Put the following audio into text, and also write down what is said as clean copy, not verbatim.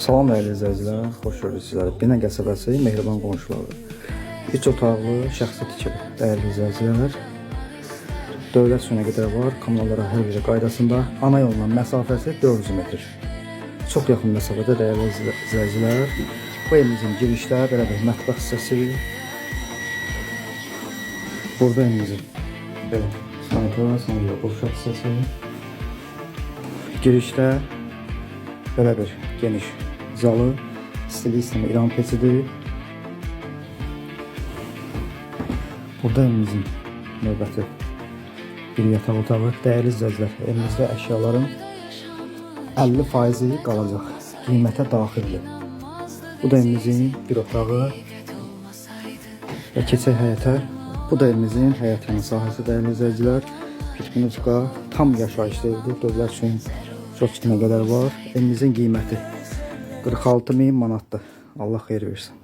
Salam dəyərli izləyicilər, xoş gördük sizləri. Binə qəsəbəsi Mehriban qonşuları. 3 otaqlı, şəxsi tikili dəyərli izləyicilər. Dövlət suyuna qədər var, kanallara hər biri qaydasında. Ana yolla məsafəsi 400 metr. Çox yaxın məsafədə dəyərli izləyicilər. Bu evimizin girişdə belə bir mətbəx hissəsi. Burada evimizin belə sanitar, qurşaq hissəsi. Girişdə belə bir geniş zalı, stili istəmə İran peçidir. Burada evimizin növbəti bir yataq otağı. Dəyərli izləyicilər, evimizdə əşyaların 50% qalacaq, qiymətə daxildir. Bu da evimizin bir otağı və keçək həyətə. Bu da evimizin həyətinin sahəsi dəyərli izləyicilər. Piçkunuçka tam yaşayışlı evdir. Dövlət suyun çox kitinə qədər var. Evimizin qiyməti 46.000 manatdır. Allah xeyir versin.